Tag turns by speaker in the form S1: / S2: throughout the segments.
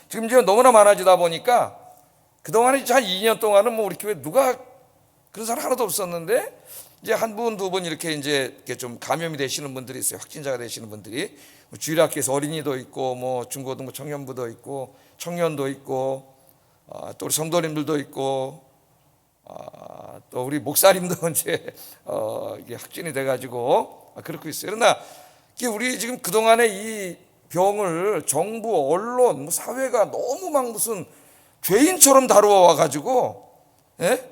S1: 지금 이제 너무나 많아지다 보니까 그동안에 한 2년 동안은 뭐 우리 교회 누가 그런 사람 하나도 없었는데 이제 한 분, 두 분 이렇게 이제 좀 감염이 되시는 분들이 있어요. 확진자가 되시는 분들이. 주일학교에서 어린이도 있고 뭐 중고등부 청년부도 있고 청년도 있고 또 우리 성도님들도 있고 또 우리 목사님도 이제 이게 확진이 돼가지고 그렇고 있어요. 그러나 우리 지금 그동안에 이 병을 정부, 언론, 뭐 사회가 너무 막 무슨 죄인처럼 다루어 와가지고, 예?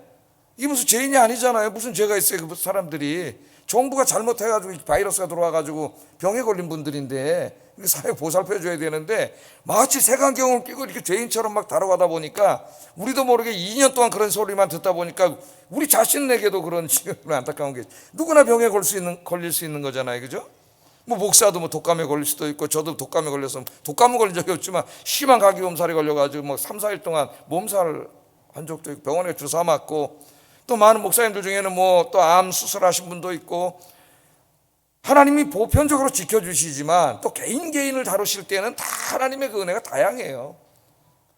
S1: 이게 무슨 죄인이 아니잖아요. 무슨 죄가 있어요, 그 사람들이. 정부가 잘못해가지고 바이러스가 들어와가지고 병에 걸린 분들인데 사회 보살펴줘야 되는데 마치 색안경을 끼고 이렇게 죄인처럼 막 다뤄가다 보니까 우리도 모르게 2년 동안 그런 소리만 듣다 보니까 우리 자신에게도 그런 지금 안타까운 게 누구나 병에 걸릴 수 있는 거잖아요, 그죠? 뭐 목사도 뭐 독감에 걸릴 수도 있고 저도 독감에 걸려서 독감은 걸린 적이 없지만 심한 감기 몸살이 걸려가지고 뭐 3, 4일 동안 몸살 한 적도 있고 병원에 주사 맞고 또 많은 목사님들 중에는 뭐 또 암 수술하신 분도 있고 하나님이 보편적으로 지켜주시지만 또 개인을 다루실 때는 다 하나님의 그 은혜가 다양해요.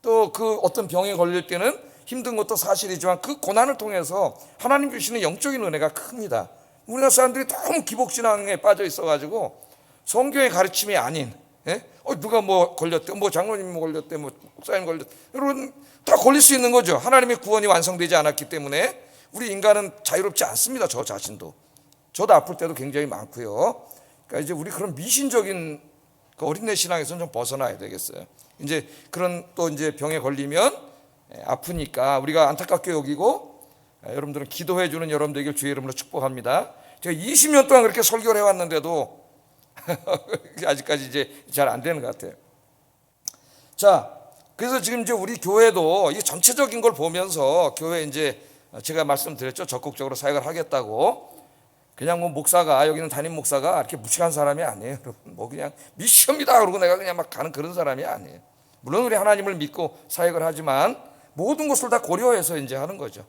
S1: 또 그 어떤 병에 걸릴 때는 힘든 것도 사실이지만 그 고난을 통해서 하나님 주시는 영적인 은혜가 큽니다. 우리나라 사람들이 너무 기복신앙에 빠져 있어가지고 성경의 가르침이 아닌 누가 뭐 걸렸대, 뭐 장로님 뭐 걸렸대, 뭐 목사님 걸렸대, 여러분 다 걸릴 수 있는 거죠. 하나님의 구원이 완성되지 않았기 때문에 우리 인간은 자유롭지 않습니다. 저 자신도 저도 아플 때도 굉장히 많고요. 그러니까 이제 우리 그런 미신적인 그 어린애 신앙에서는 좀 벗어나야 되겠어요. 이제 그런 또 이제 병에 걸리면 아프니까 우리가 안타깝게 여기고 여러분들은 기도해 주는 여러분들에게 주의 이름으로 축복합니다. 제가 20년 동안 그렇게 설교를 해왔는데도 아직까지 이제 잘 안 되는 것 같아요. 자, 그래서 지금 이제 우리 교회도 이 전체적인 걸 보면서 교회 이제 제가 말씀드렸죠. 적극적으로 사역을 하겠다고. 그냥 뭐 목사가 여기는 담임 목사가 이렇게 무식한 사람이 아니에요. 여러분 뭐 그냥 미션이다 그러고 내가 그냥 막 가는 그런 사람이 아니에요. 물론 우리 하나님을 믿고 사역을 하지만 모든 것을 다 고려해서 이제 하는 거죠.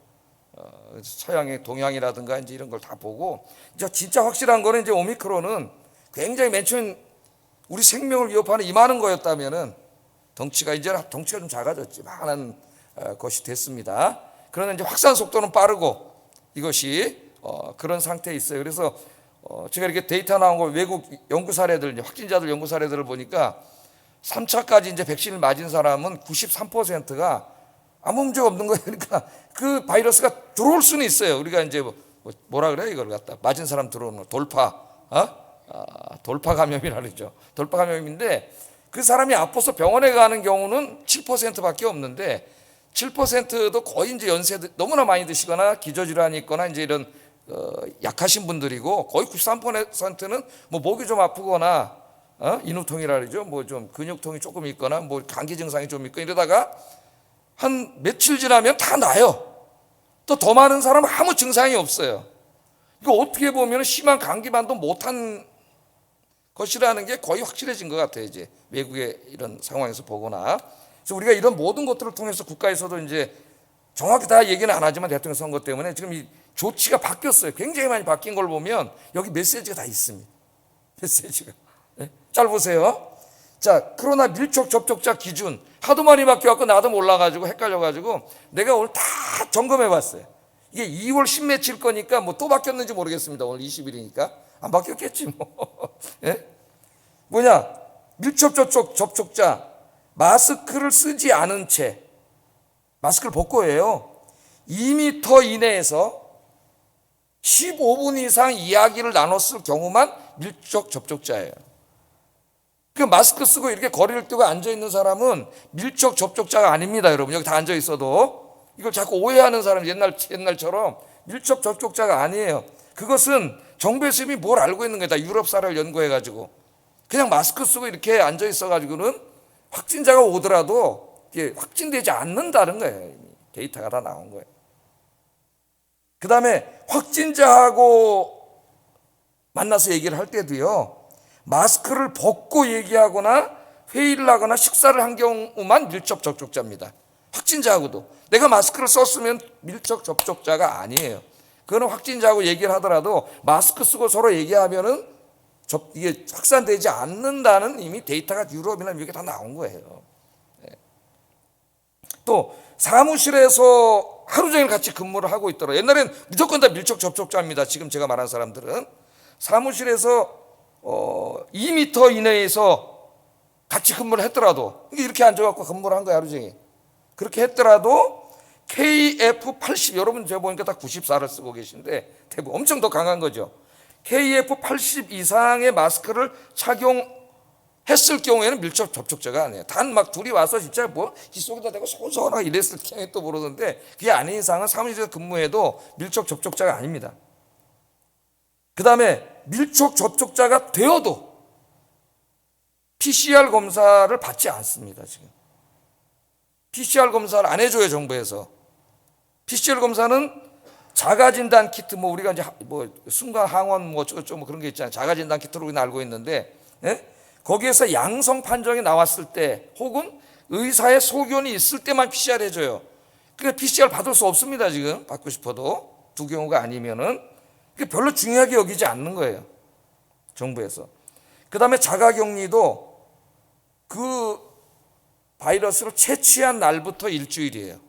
S1: 서양의 동양이라든가 이제 이런 걸 다 보고 이제 진짜 확실한 거는 이제 오미크론은 굉장히 맨 처음 우리 생명을 위협하는 이 많은 거였다면은 덩치가 좀 작아졌지 많은 것이 됐습니다. 그러나 이제 확산 속도는 빠르고 이것이 그런 상태에 있어요. 그래서 제가 이렇게 데이터 나온 거 외국 연구 사례들, 확진자들 연구 사례들을 보니까 3차까지 이제 백신을 맞은 사람은 93%가 아무 문제가 없는 거예요. 그러니까 그 바이러스가 들어올 수는 있어요. 우리가 이제 뭐라 그래요? 이걸 갖다 맞은 사람 들어오는 거 돌파 감염이라 그러죠. 돌파 감염인데 그 사람이 아파서 병원에 가는 경우는 7%밖에 없는데 7%도 거의 이제 연세 너무나 많이 드시거나 기저질환이 있거나 이제 이런 약하신 분들이고 거의 93%는 뭐 목이 좀 아프거나 인후통이라 그러죠. 뭐 좀 근육통이 조금 있거나 뭐 감기 증상이 좀 있고 이러다가 한 며칠 지나면 다 나요. 또 더 많은 사람은 아무 증상이 없어요. 이거 어떻게 보면 심한 감기만도 못한 것이라는 게 거의 확실해진 것 같아요. 이제 외국의 이런 상황에서 보거나. 그래서 우리가 이런 모든 것들을 통해서 국가에서도 이제 정확히 다 얘기는 안 하지만 대통령 선거 때문에 지금 이 조치가 바뀌었어요. 굉장히 많이 바뀐 걸 보면 여기 메시지가 다 있습니다. 메시지가. 네? 잘 보세요. 자, 코로나 밀접 접촉자 기준 하도 많이 바뀌어갖고 나도 몰라가지고 헷갈려가지고 내가 오늘 다 점검해봤어요. 이게 2월 10며칠 거니까 뭐 또 바뀌었는지 모르겠습니다. 오늘 20일이니까 안 바뀌었겠지 뭐. 예? 뭐냐? 밀접 접촉자 마스크를 쓰지 않은 채 마스크를 벗고 해요. 2m 이내에서 15분 이상 이야기를 나눴을 경우만 밀접 접촉자예요. 그 마스크 쓰고 이렇게 거리를 두고 앉아 있는 사람은 밀접 접촉자가 아닙니다, 여러분. 여기 다 앉아 있어도 이걸 자꾸 오해하는 사람 옛날처럼 밀접 접촉자가 아니에요. 그것은 정부에서 이미 뭘 알고 있는 거예요. 다 유럽 사례를 연구해가지고 그냥 마스크 쓰고 이렇게 앉아 있어가지고는 확진자가 오더라도 이게 확진되지 않는다는 거예요. 이미 데이터가 다 나온 거예요. 그 다음에 확진자하고 만나서 얘기를 할 때도요, 마스크를 벗고 얘기하거나 회의를 하거나 식사를 한 경우만 밀접 접촉자입니다. 확진자하고도. 내가 마스크를 썼으면 밀접 접촉자가 아니에요. 그거는 확진자하고 얘기를 하더라도 마스크 쓰고 서로 얘기하면은 이게 확산되지 않는다는 이미 데이터가 유럽이나 미국에 다 나온 거예요. 또 사무실에서 하루 종일 같이 근무를 하고 있더라. 옛날엔 무조건 다 밀접 접촉자입니다. 지금 제가 말한 사람들은 사무실에서 2m 이내에서 같이 근무를 했더라도 이렇게 앉아갖고 근무를 한 거야 하루 종일. 그렇게 했더라도 KF80 여러분 제가 보니까 다 94를 쓰고 계신데 대부분 엄청 더 강한 거죠. KF80 이상의 마스크를 착용했을 경우에는 밀접 접촉자가 아니에요. 단 막 둘이 와서 진짜 뭐 귓속에다 대고 소소하게 이랬을 경우에 또 모르는데 그게 아닌 이상은 사무실에서 근무해도 밀접 접촉자가 아닙니다. 그 다음에 밀접 접촉자가 되어도 PCR 검사를 받지 않습니다. 지금 PCR 검사를 안 해줘요, 정부에서. PCR 검사는 자가진단 키트, 뭐 우리가 이제 뭐 순간 항원 뭐 어쩌고 뭐 그런 게 있잖아요. 자가진단 키트로 우리는 알고 있는데, 예? 거기에서 양성 판정이 나왔을 때, 혹은 의사의 소견이 있을 때만 PCR 해줘요. 그러니까 PCR 받을 수 없습니다. 지금 받고 싶어도 두 경우가 아니면은 별로 중요하게 여기지 않는 거예요, 정부에서. 그 다음에 자가격리도 그 바이러스를 채취한 날부터 일주일이에요.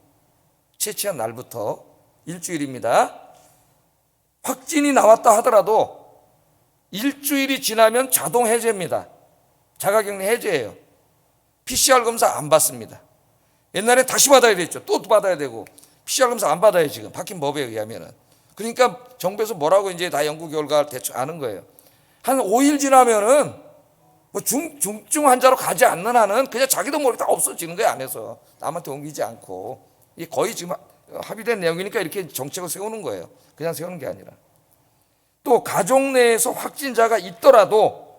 S1: 채취한 날부터 일주일입니다. 확진이 나왔다 하더라도 일주일이 지나면 자동 해제입니다. 자가격리 해제예요. PCR 검사 안 받습니다. 옛날에 다시 받아야 됐죠. 또 받아야 되고 PCR 검사 안 받아요. 지금 바뀐 법에 의하면은. 그러니까 정부에서 뭐라고 이제 다 연구 결과를 대충 아는 거예요. 한 5일 지나면은 뭐 중증 환자로 가지 않는 한은 그냥 자기도 모르게 다 없어지는 거예요, 안에서. 남한테 옮기지 않고. 이게 거의 지금 합의된 내용이니까 이렇게 정책을 세우는 거예요. 그냥 세우는 게 아니라. 또 가족 내에서 확진자가 있더라도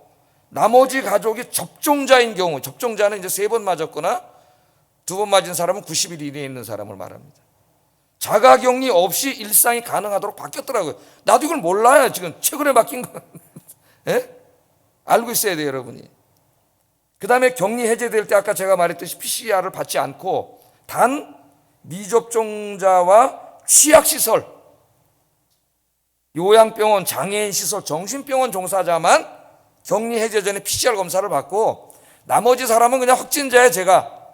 S1: 나머지 가족이 접종자인 경우, 접종자는 이제 3번 맞았거나 2번 맞은 사람은 90일 이내에 있는 사람을 말합니다. 자가격리 없이 일상이 가능하도록 바뀌었더라고요. 나도 이걸 몰라요. 지금 최근에 바뀐 거. 예? 알고 있어야 돼요, 여러분이. 그 다음에 격리 해제될 때 아까 제가 말했듯이 PCR을 받지 않고 단 미접종자와 취약시설, 요양병원, 장애인시설, 정신병원 종사자만 격리 해제 전에 PCR 검사를 받고 나머지 사람은 그냥 확진자예요. 제가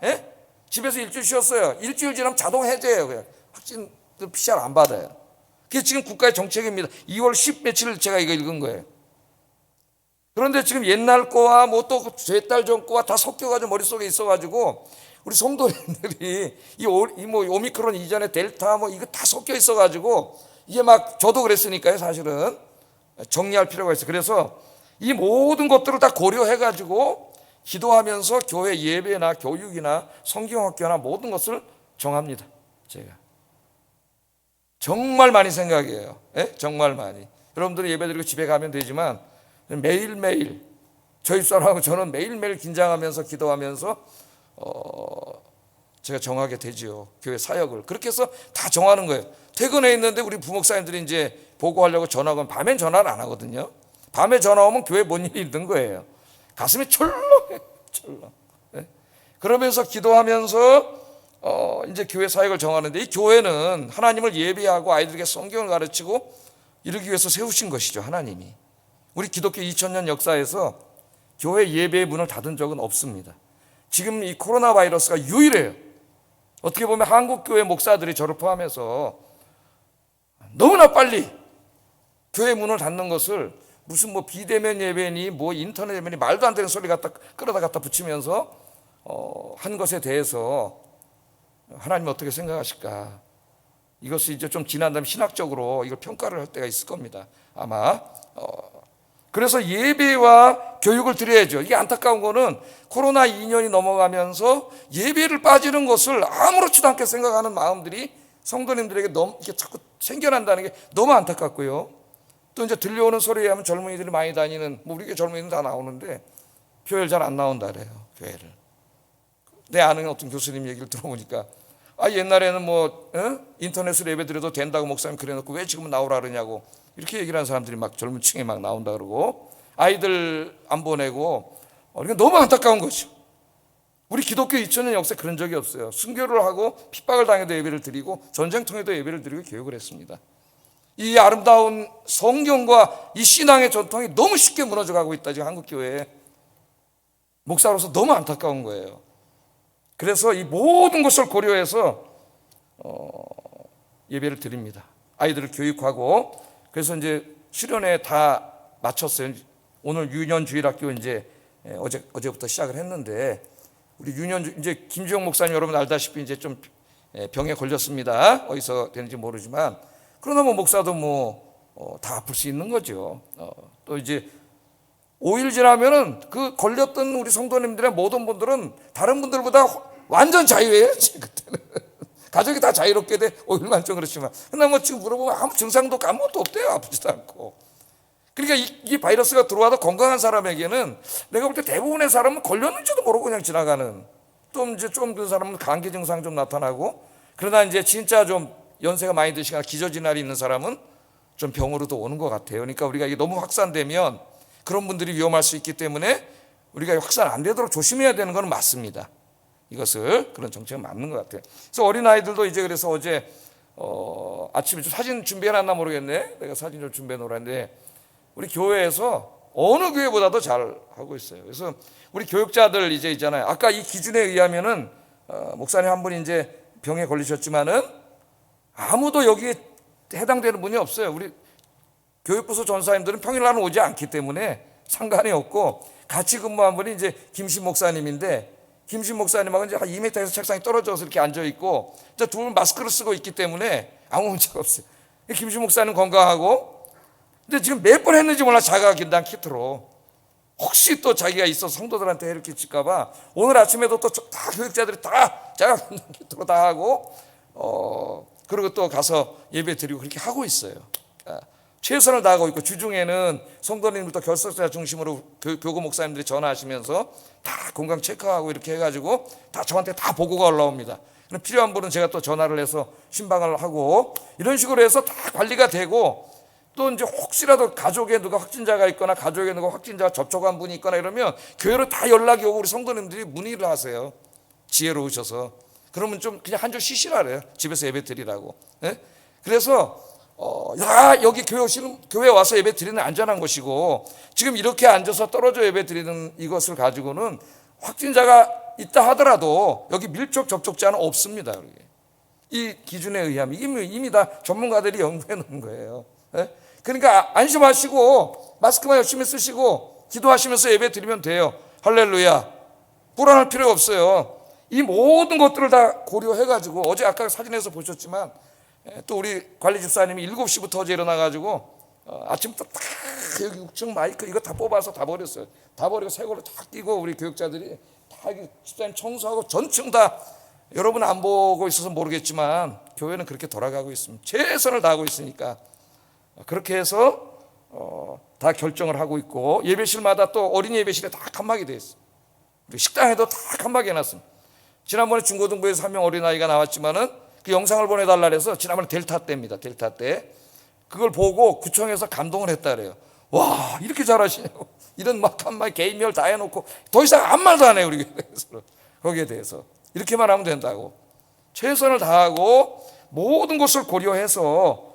S1: 집에서 일주일 쉬었어요. 일주일 지나면 자동 해제예요. 그냥 확진 PCR 안 받아요. 그게 지금 국가의 정책입니다. 2월 10 며칠 제가 이거 읽은 거예요. 그런데 지금 옛날 거와 뭐 또 제 딸 전 거와 다 섞여가지고 머릿속에 있어가지고 우리 성도님들이 뭐 오미크론 이전에 델타 뭐 이거 다 섞여 있어가지고 이게 막 저도 그랬으니까요. 사실은 정리할 필요가 있어요. 그래서 이 모든 것들을 다 고려해가지고 기도하면서 교회 예배나 교육이나 성경학교나 모든 것을 정합니다. 제가 정말 많이 생각해요. 정말 많이. 여러분들이 예배드리고 집에 가면 되지만 매일매일 저희 사람하고 저는 매일매일 긴장하면서 기도하면서 제가 정하게 되지요. 교회 사역을. 그렇게 해서 다 정하는 거예요. 퇴근해 있는데 우리 부목사님들이 이제 보고하려고 전화하면 밤엔 전화를 안 하거든요. 밤에 전화 오면 교회 뭔 일이 있는 거예요. 가슴이 철렁해요. 철렁. 그러면서 기도하면서 이제 교회 사역을 정하는데 이 교회는 하나님을 예배하고 아이들에게 성경을 가르치고 이러기 위해서 세우신 것이죠. 하나님이. 우리 기독교 2000년 역사에서 교회 예배의 문을 닫은 적은 없습니다. 지금 이 코로나 바이러스가 유일해요. 어떻게 보면 한국교회 목사들이 저를 포함해서 너무나 빨리 교회 문을 닫는 것을 무슨 뭐 비대면 예배니 뭐 인터넷 예배니 말도 안 되는 소리 갖다 끌어다 갖다 붙이면서 한 것에 대해서 하나님 어떻게 생각하실까? 이것을 이제 좀 지난 다음에 신학적으로 이걸 평가를 할 때가 있을 겁니다. 아마 그래서 예배와 교육을 드려야죠. 이게 안타까운 거는 코로나 2년이 넘어가면서 예배를 빠지는 것을 아무렇지도 않게 생각하는 마음들이 성도님들에게 너무 이렇게 자꾸 생겨난다는 게 너무 안타깝고요. 또 이제 들려오는 소리에 하면 젊은이들이 많이 다니는 뭐 우리 교회 젊은이들 다 나오는데 교회를 잘 안 나온다 그래요. 교회를. 내 아는 어떤 교수님 얘기를 들어보니까 옛날에는 뭐 인터넷으로 예배 드려도 된다고 목사님 그래놓고 왜 지금은 나오라 그러냐고 이렇게 얘기를 하는 사람들이 막 젊은 층에 막 나온다 그러고 아이들 안 보내고 그러니까 너무 안타까운 거죠. 우리 기독교 2000년 역사에 그런 적이 없어요. 순교를 하고 핍박을 당해도 예배를 드리고 전쟁통에도 예배를 드리고 교육을 했습니다. 이 아름다운 성경과 이 신앙의 전통이 너무 쉽게 무너져가고 있다 지금 한국교회에. 목사로서 너무 안타까운 거예요. 그래서 이 모든 것을 고려해서 예배를 드립니다. 아이들을 교육하고, 그래서 이제 수련회 다 마쳤어요. 오늘 유년주일학교 이제 어제부터 시작을 했는데, 우리 유년 이제 김주영 목사님 여러분 알다시피 이제 좀 병에 걸렸습니다. 어디서 되는지 모르지만, 그러나 뭐 목사도 다 아플 수 있는 거죠. 또 이제 5일 지나면은 그 걸렸던 우리 성도님들의 모든 분들은 다른 분들보다 완전 자유예요. 그때는 가족이 다 자유롭게 돼. 5일만 좀 그렇지만, 근데 뭐 지금 물어보면 아무 증상도 아무것도 없대요. 아프지도 않고. 그러니까 이 바이러스가 들어와도 건강한 사람에게는 내가 볼 때 대부분의 사람은 걸렸는지도 모르고 그냥 지나가는, 또 이제 좀 그 사람은 감기 증상 좀 나타나고, 그러나 이제 진짜 좀 연세가 많이 드시거나 기저질환이 있는 사람은 좀 병으로도 오는 것 같아요. 그러니까 우리가 이게 너무 확산되면 그런 분들이 위험할 수 있기 때문에 우리가 확산 안 되도록 조심해야 되는 건 맞습니다. 이것을 그런 정책은 맞는 것 같아요. 그래서 어린아이들도 이제 그래서 어제 아침에 좀 사진 준비해놨나 모르겠네. 내가 사진 좀 준비해 놓으라는데, 우리 교회에서 어느 교회보다도 잘 하고 있어요. 그래서 우리 교육자들 이제 있잖아요. 아까 이 기준에 의하면은 목사님 한 분이 이제 병에 걸리셨지만은 아무도 여기에 해당되는 분이 없어요. 우리 교육부서 전사님들은 평일날은 오지 않기 때문에 상관이 없고, 같이 근무한 분이 이제 김신 목사님인데, 김신 목사님하고 이제 한 2m에서 책상에 떨어져서 이렇게 앉아 있고, 두 분 마스크를 쓰고 있기 때문에 아무 문제가 없어요. 김신 목사님 건강하고, 근데 지금 몇 번 했는지 몰라, 자가진단 키트로. 혹시 또 자기가 있어서 성도들한테 이렇게 칠까봐 오늘 아침에도 또 다 교육자들이 다 자가진단 키트로 다 하고, 그리고 또 가서 예배 드리고 그렇게 하고 있어요. 최선을 다하고 있고, 주중에는 성도님부터 결석자 중심으로 교구 목사님들이 전화하시면서 다 건강 체크하고 이렇게 해가지고 다 저한테 다 보고가 올라옵니다. 필요한 분은 제가 또 전화를 해서 신방을 하고, 이런 식으로 해서 다 관리가 되고, 또 이제 혹시라도 가족에 누가 확진자가 있거나 가족에 누가 확진자 접촉한 분이 있거나 이러면 교회로 다 연락이 오고, 우리 성도님들이 문의를 하세요. 지혜로우셔서. 그러면 좀 그냥 한 줄 쉬시라 그래요. 집에서 예배 드리라고. 네? 그래서 여기 교회 와서 예배 드리는 안전한 곳이고, 지금 이렇게 앉아서 떨어져 예배 드리는 이것을 가지고는 확진자가 있다 하더라도 여기 밀접 접촉자는 없습니다. 여기. 이 기준에 의하면 이미 다 전문가들이 연구해 놓은 거예요. 네? 그러니까 안심하시고 마스크만 열심히 쓰시고 기도하시면서 예배 드리면 돼요. 할렐루야. 불안할 필요가 없어요. 이 모든 것들을 다 고려해 가지고, 어제 아까 사진에서 보셨지만 또 우리 관리 집사님이 7시부터 어제 일어나가지고 아침부터 다 여기 6층 마이크 이거 다 뽑아서 다 버렸어요. 다 버리고 새 걸로 다 끼고, 우리 교육자들이 다 집사님 청소하고 전층 다, 여러분 안 보고 있어서 모르겠지만 교회는 그렇게 돌아가고 있습니다. 최선을 다하고 있으니까 그렇게 해서 다 결정을 하고 있고, 예배실마다 또 어린이 예배실에 다 칸막이 되어 있어요. 식당에도 다 칸막이 해놨습니다. 지난번에 중고등부에서 한 명 어린아이가 나왔지만은 그 영상을 보내달라 해서 지난번에 델타 때입니다. 델타 때 그걸 보고 구청에서 감동을 했다 그래요. 와, 이렇게 잘하시냐고. 이런 막 칸막이 개인별 다 해놓고 더 이상 아무 말도 안 해요. 우리 교회에서 거기에 대해서 이렇게만 하면 된다고 최선을 다하고 모든 것을 고려해서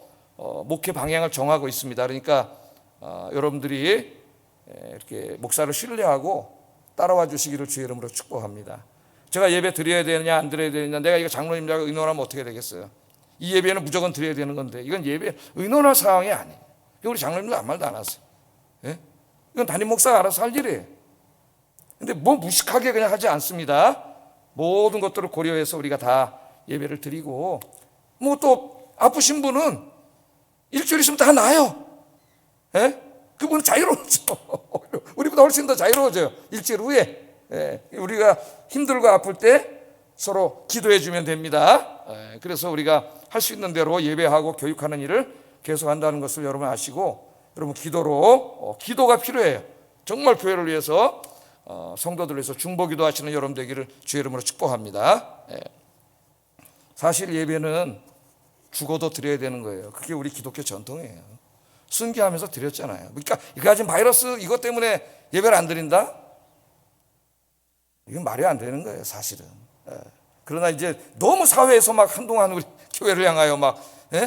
S1: 목회 방향을 정하고 있습니다. 그러니까 여러분들이 이렇게 목사를 신뢰하고 따라와 주시기를 주의 이름으로 축복합니다. 제가 예배 드려야 되느냐 안 드려야 되느냐, 내가 이거 장로님들하고 의논하면 어떻게 되겠어요? 이 예배는 무조건 드려야 되는 건데, 이건 예배 의논할 상황이 아니에요. 우리 장로님들 아무 말도 안 하세요. 예? 이건 담임 목사가 알아서 할 일이에요. 근데 뭐 무식하게 그냥 하지 않습니다. 모든 것들을 고려해서 우리가 다 예배를 드리고, 뭐 또 아프신 분은 일주일 있으면 다 나아요. 예? 그분은 자유로워져. 우리보다 훨씬 더 자유로워져요. 일주일 후에. 예, 우리가 힘들고 아플 때 서로 기도해 주면 됩니다. 예, 그래서 우리가 할 수 있는 대로 예배하고 교육하는 일을 계속한다는 것을 여러분 아시고, 여러분 기도가 필요해요. 정말 교회를 위해서 성도들을 위해서 중보기도 하시는 여러분 되기를 주의 이름으로 축복합니다. 예. 사실 예배는 죽어도 드려야 되는 거예요. 그게 우리 기독교 전통이에요. 순교하면서 드렸잖아요. 그러니까 이거 가진 바이러스 이것 때문에 예배를 안 드린다? 이건 말이 안 되는 거예요, 사실은. 그러나 이제 너무 사회에서 막 한동안 우리 교회를 향하여 막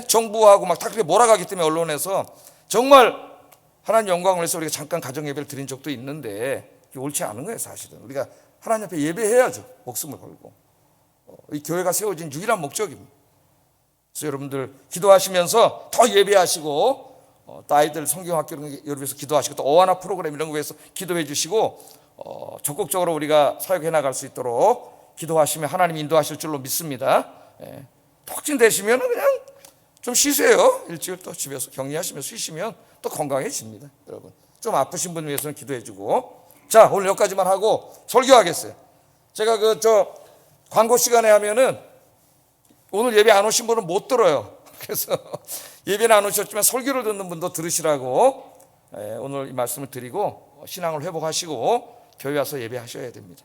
S1: 정부하고 막 다 그렇게 몰아가기 때문에 언론에서 정말 하나님 영광을 위해서 우리가 잠깐 가정 예배를 드린 적도 있는데, 이게 옳지 않은 거예요, 사실은. 우리가 하나님 앞에 예배해야죠, 목숨을 걸고. 이 교회가 세워진 유일한 목적입니다. 그래서 여러분들 기도하시면서 더 예배하시고 또 아이들 성경학교 여러분께서 기도하시고 또 어와나 프로그램 이런 거 위해서 기도해 주시고 적극적으로 우리가 사역해 나갈 수 있도록 기도하시면 하나님 인도하실 줄로 믿습니다. 턱진 되시면 그냥 좀 쉬세요. 일주일 또 집에서 격리하시면서 쉬시면 또 건강해집니다. 여러분 좀 아프신 분 위해서는 기도해 주고. 자, 오늘 여기까지만 하고 설교하겠어요. 제가 광고 시간에 하면은 오늘 예배 안 오신 분은 못 들어요. 그래서 예배는 안 오셨지만 설교를 듣는 분도 들으시라고 오늘 이 말씀을 드리고 신앙을 회복하시고 교회 와서 예배하셔야 됩니다.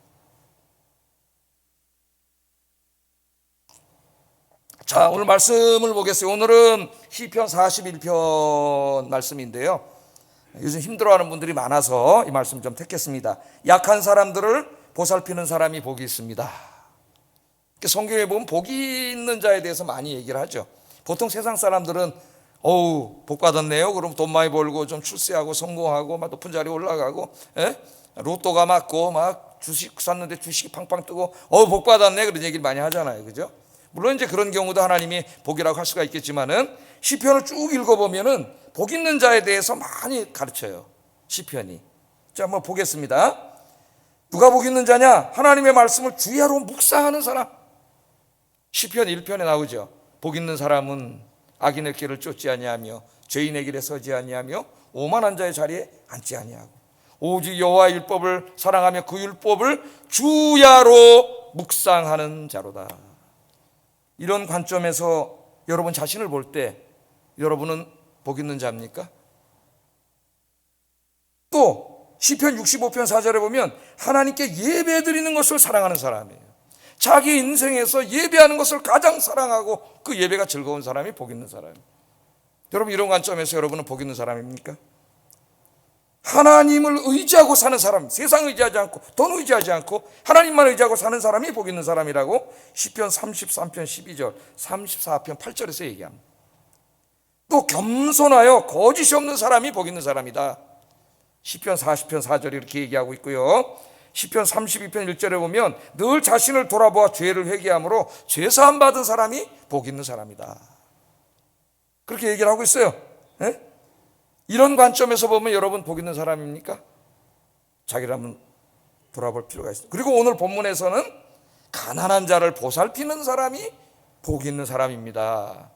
S1: 자, 오늘 말씀을 보겠어요. 오늘은 시편 41편 말씀인데요. 요즘 힘들어하는 분들이 많아서 이 말씀 좀 택했습니다. 약한 사람들을 보살피는 사람이 복이 있습니다. 성경에 보면 복이 있는 자에 대해서 많이 얘기를 하죠. 보통 세상 사람들은 복 받았네요. 그럼 돈 많이 벌고 좀 출세하고 성공하고 막 높은 자리에 올라가고 로또가 맞고 막 주식 샀는데 주식이 팡팡 뜨고 복 받았네 그런 얘기를 많이 하잖아요. 그죠? 물론 이제 그런 경우도 하나님이 복이라고 할 수가 있겠지만은 시편을 쭉 읽어보면은 복 있는 자에 대해서 많이 가르쳐요. 시편이. 자, 한번 보겠습니다. 누가 복 있는 자냐? 하나님의 말씀을 주야로 묵상하는 사람. 시편 1편에 나오죠. 복 있는 사람은 악인의 길을 쫓지 아니하며 죄인의 길에 서지 아니하며 오만한 자의 자리에 앉지 아니하고 오직 여호와의 율법을 사랑하며 그 율법을 주야로 묵상하는 자로다. 이런 관점에서 여러분 자신을 볼 때 여러분은 복 있는 자입니까? 또 시편 65편 4절에 보면 하나님께 예배드리는 것을 사랑하는 사람이에요. 자기 인생에서 예배하는 것을 가장 사랑하고 그 예배가 즐거운 사람이 복 있는 사람이에요. 여러분 이런 관점에서 여러분은 복 있는 사람입니까? 하나님을 의지하고 사는 사람, 세상 의지하지 않고 돈 의지하지 않고 하나님만 의지하고 사는 사람이 복 있는 사람이라고 시편 33편 12절 34편 8절에서 얘기합니다. 또 겸손하여 거짓이 없는 사람이 복 있는 사람이다. 시편 40편 4절에 이렇게 얘기하고 있고요. 시편 32편 1절에 보면 늘 자신을 돌아보아 죄를 회개함으로 죄사함 받은 사람이 복 있는 사람이다. 그렇게 얘기를 하고 있어요. 이런 관점에서 보면 여러분 복 있는 사람입니까? 자기를 한번 돌아볼 필요가 있습니다. 그리고 오늘 본문에서는 가난한 자를 보살피는 사람이 복 있는 사람입니다.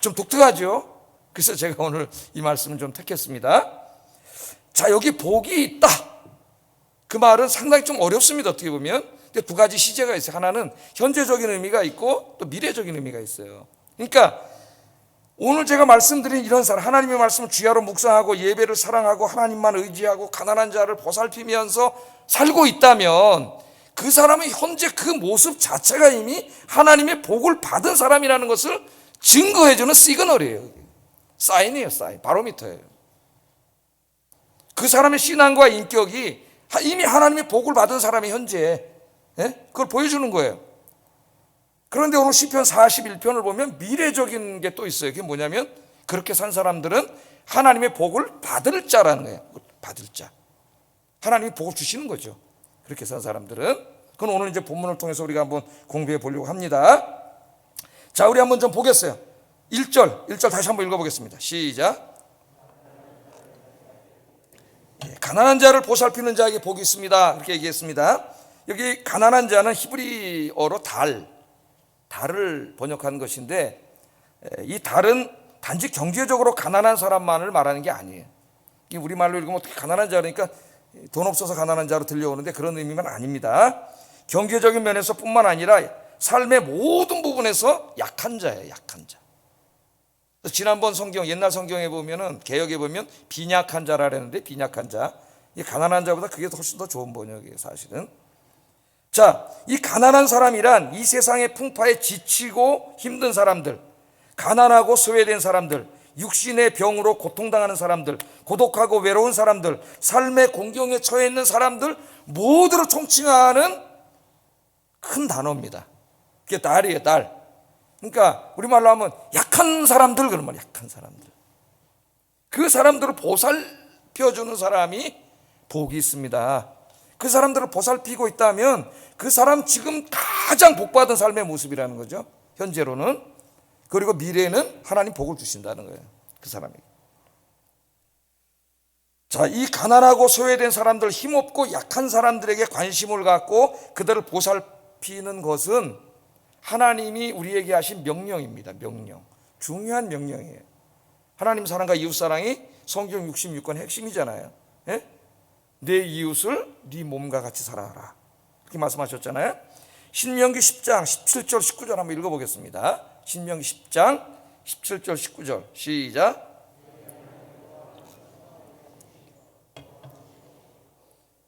S1: 좀 독특하죠? 그래서 제가 오늘 이 말씀을 좀 택했습니다. 자, 여기 복이 있다. 그 말은 상당히 좀 어렵습니다. 어떻게 보면. 두 가지 시제가 있어요. 하나는 현재적인 의미가 있고 또 미래적인 의미가 있어요. 그러니까 오늘 제가 말씀드린 이런 사람, 하나님의 말씀을 주야로 묵상하고 예배를 사랑하고 하나님만 의지하고 가난한 자를 보살피면서 살고 있다면 그 사람은 현재 그 모습 자체가 이미 하나님의 복을 받은 사람이라는 것을 증거해주는 시그널이에요. 사인이에요. 사인. 바로미터예요. 그 사람의 신앙과 인격이 이미 하나님의 복을 받은 사람이 현재 그걸 보여주는 거예요. 그런데 오늘 시편 41편을 보면 미래적인 게 또 있어요. 그게 뭐냐면 그렇게 산 사람들은 하나님의 복을 받을 자라는 거예요. 받을 자. 하나님이 복을 주시는 거죠. 그렇게 산 사람들은. 그건 오늘 이제 본문을 통해서 우리가 한번 공부해 보려고 합니다. 자, 우리 한번 좀 보겠어요. 1절 다시 한번 읽어보겠습니다. 시작. 가난한 자를 보살피는 자에게 복이 있습니다. 이렇게 얘기했습니다. 여기 가난한 자는 히브리어로 달을 번역한 것인데 이 달은 단지 경제적으로 가난한 사람만을 말하는 게 아니에요. 우리말로 읽으면 어떻게 가난한 자니까 돈 없어서 가난한 자로 들려오는데 그런 의미는 아닙니다. 경제적인 면에서 뿐만 아니라 삶의 모든 부분에서 약한 자예요. 약한 자. 지난번 성경, 옛날 성경에 보면은 개역에 보면 빈약한 자라 그랬는데 빈약한 자. 이 가난한 자보다 그게 훨씬 더 좋은 번역이에요, 사실은. 자, 이 가난한 사람이란 이 세상의 풍파에 지치고 힘든 사람들, 가난하고 소외된 사람들, 육신의 병으로 고통당하는 사람들, 고독하고 외로운 사람들, 삶의 공경에 처해 있는 사람들 모두를 총칭하는 큰 단어입니다. 그게 달이에요, 달. 그러니까 우리말로 하면 약한 사람들, 그런 말, 약한 사람들. 그 사람들을 보살펴주는 사람이 복이 있습니다. 그 사람들을 보살피고 있다면 그 사람 지금 가장 복받은 삶의 모습이라는 거죠. 현재로는. 그리고 미래에는 하나님 복을 주신다는 거예요. 그 사람에게. 자, 이 가난하고 소외된 사람들, 힘없고 약한 사람들에게 관심을 갖고 그들을 보살피는 것은 하나님이 우리에게 하신 명령입니다. 명령. 중요한 명령이에요. 하나님 사랑과 이웃 사랑이 성경 66권 핵심이잖아요. 예? 내 이웃을 네 몸과 같이 사랑하라. 이렇게 말씀하셨잖아요. 신명기 10장 17절 19절 한번 읽어보겠습니다. 신명기 10장 17절 19절 시작.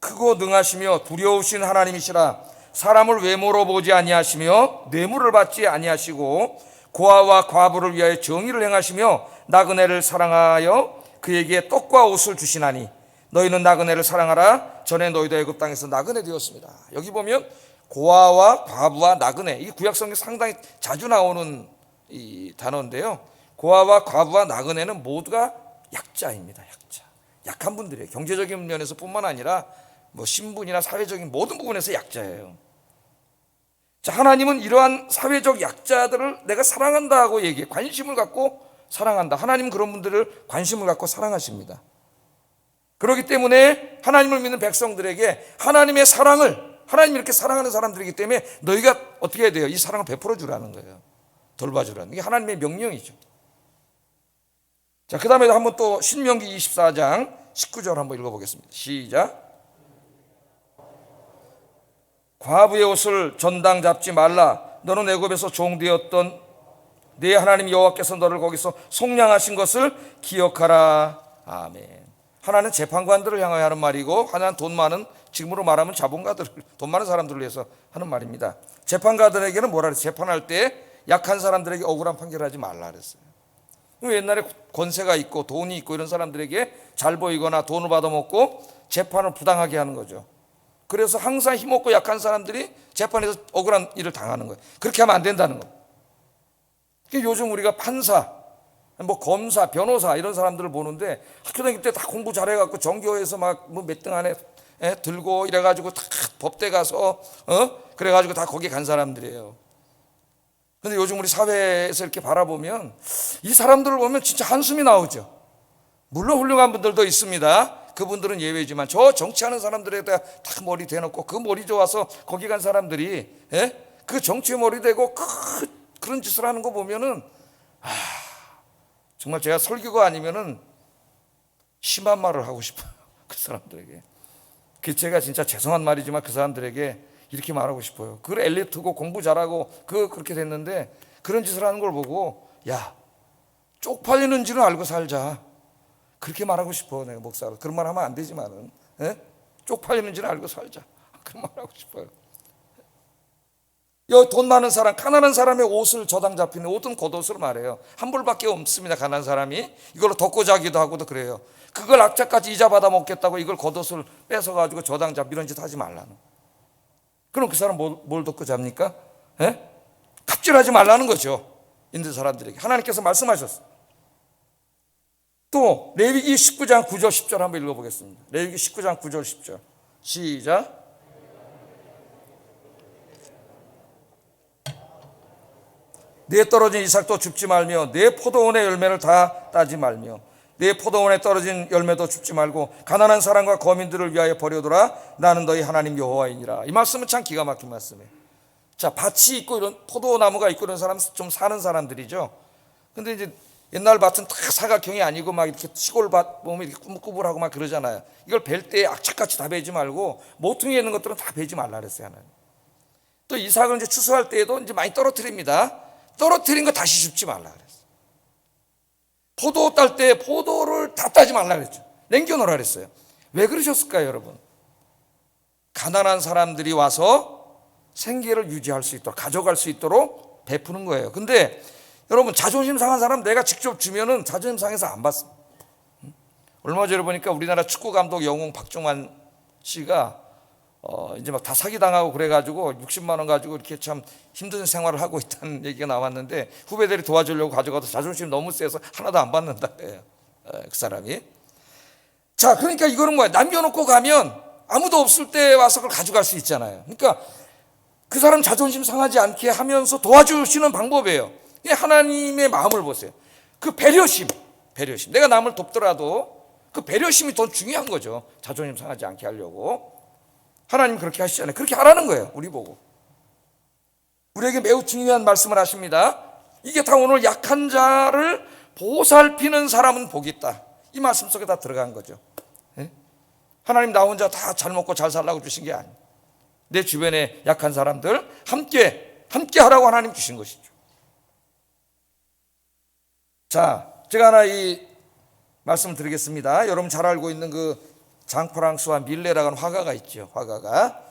S1: 크고 능하시며 두려우신 하나님이시라. 사람을 외모로 보지 아니하시며 뇌물을 받지 아니하시고 고아와 과부를 위하여 정의를 행하시며 나그네를 사랑하여 그에게 떡과 옷을 주시나니 너희는 나그네를 사랑하라. 전에 너희도 애굽 땅에서 나그네 되었습니다. 여기 보면 고아와 과부와 나그네, 이 구약성경 상당히 자주 나오는 이 단어인데요. 고아와 과부와 나그네는 모두가 약자입니다. 약자. 약한 분들이에요. 경제적인 면에서 뿐만 아니라 뭐 신분이나 사회적인 모든 부분에서 약자예요. 자, 하나님은 이러한 사회적 약자들을 내가 사랑한다고 얘기해. 관심을 갖고 사랑한다. 하나님은 그런 분들을 관심을 갖고 사랑하십니다. 그렇기 때문에 하나님을 믿는 백성들에게 하나님의 사랑을, 하나님이 이렇게 사랑하는 사람들이기 때문에 너희가 어떻게 해야 돼요? 이 사랑을 베풀어 주라는 거예요. 돌봐주라는. 이게 하나님의 명령이죠. 자, 그 다음에 한번 또 신명기 24장 19절 한번 읽어보겠습니다. 시작. 과부의 옷을 전당 잡지 말라. 너는 애굽에서 종되었던 네 하나님 여호와께서 너를 거기서 속량하신 것을 기억하라. 아멘. 하나는 재판관들을 향하여 하는 말이고, 하나는 돈 많은, 지금으로 말하면 자본가들, 돈 많은 사람들을 위해서 하는 말입니다. 재판가들에게는 뭐라 그랬어요? 재판할 때 약한 사람들에게 억울한 판결하지 말라 그랬어요. 옛날에 권세가 있고 돈이 있고 이런 사람들에게 잘 보이거나 돈을 받아먹고 재판을 부당하게 하는 거죠. 그래서 항상 힘없고 약한 사람들이 재판에서 억울한 일을 당하는 거예요. 그렇게 하면 안 된다는 거예요. 요즘 우리가 판사, 뭐 검사, 변호사 이런 사람들을 보는데 학교 다닐 때 다 공부 잘해갖고 전교에서 막 뭐 몇 등 안에 들고 이래가지고 다 법대 가서 그래가지고 다 거기 간 사람들이에요. 근데 요즘 우리 사회에서 이렇게 바라보면 이 사람들을 보면 진짜 한숨이 나오죠. 물론 훌륭한 분들도 있습니다. 그분들은 예외지만 저 정치하는 사람들에다 다 머리 대놓고 그 머리 좋아서 거기 간 사람들이 그 정치에 머리 대고 그런 짓을 하는 거 보면은 정말 제가 설교가 아니면은 심한 말을 하고 싶어요. 그 사람들에게. 그 제가 진짜 죄송한 말이지만 그 사람들에게 이렇게 말하고 싶어요. 그 엘리트고 공부 잘하고 그렇게 됐는데 그런 짓을 하는 걸 보고 야, 쪽팔리는 줄은 알고 살자. 그렇게 말하고 싶어. 내가 목사로. 그런 말 하면 안 되지만은 쪽팔리는 줄은 알고 살자. 그런 말 하고 싶어요. 돈 많은 사람, 가난한 사람의 옷을 저당 잡히는 옷은 겉옷으로 말해요. 한 벌밖에 없습니다. 가난한 사람이 이걸로 덮고 자기도 하고도 그래요. 그걸 악착같이 이자 받아 먹겠다고 이걸 겉옷을 뺏어가지고 저당 잡 이런 짓 하지 말라는. 그럼 그 사람 뭘 덮고 잡니까? 갑질하지 말라는 거죠. 인도 사람들에게 하나님께서 말씀하셨어요. 또 레위기 19장 9절 10절 한번 읽어보겠습니다. 레위기 19장 9절 10절 시작. 내 떨어진 이삭도 줍지 말며 내 포도원의 열매를 다 따지 말며 내 포도원에 떨어진 열매도 줍지 말고 가난한 사람과 거민들을 위하여 버려두라. 나는 너희 하나님 여호와이니라. 이 말씀은 참 기가 막힌 말씀이에요. 자, 밭이 있고 이런 포도나무가 있고 이런 사람 좀 사는 사람들이죠. 근데 이제 옛날 밭은 다 사각형이 아니고 막 이렇게 시골 밭 보면 이렇게 꾸물꾸물하고 막 그러잖아요. 이걸 벨 때 악착같이 다 베지 말고 모퉁이에 있는 것들은 다 베지 말라 그랬어요. 하나님. 또 이삭을 이제 추수할 때에도 이제 많이 떨어뜨립니다. 떨어뜨린 거 다시 줍지 말라 그랬어요. 포도 딸 때 포도를 다 따지 말라 그랬죠. 남겨놓으라 그랬어요. 왜 그러셨을까요, 여러분? 가난한 사람들이 와서 생계를 유지할 수 있도록, 가져갈 수 있도록 베푸는 거예요. 근데 여러분, 자존심 상한 사람 내가 직접 주면은 자존심 상해서 안 받습니다. 얼마 전에 보니까 우리나라 축구 감독 영웅 박종환 씨가 이제 막 다 사기당하고 그래가지고 60만 원 가지고 이렇게 참 힘든 생활을 하고 있다는 얘기가 나왔는데 후배들이 도와주려고 가져가도 자존심이 너무 세서 하나도 안 받는다. 그 사람이. 자, 그러니까 이거는 뭐야? 남겨놓고 가면 아무도 없을 때 와서 그걸 가져갈 수 있잖아요. 그러니까 그 사람 자존심 상하지 않게 하면서 도와주시는 방법이에요. 하나님의 마음을 보세요. 그 배려심. 내가 남을 돕더라도 그 배려심이 더 중요한 거죠. 자존심 상하지 않게 하려고. 하나님 그렇게 하시잖아요. 그렇게 하라는 거예요. 우리 보고. 우리에게 매우 중요한 말씀을 하십니다. 이게 다 오늘 약한 자를 보살피는 사람은 복이 있다. 이 말씀 속에 다 들어간 거죠. 하나님 나 혼자 다 잘 먹고 잘 살라고 주신 게 아니에요. 내 주변에 약한 사람들 함께 하라고 하나님 주신 것이죠. 자, 제가 하나 이 말씀을 드리겠습니다. 여러분 잘 알고 있는 그 장프랑스와 밀레라고 하는 화가가 있죠. 화가가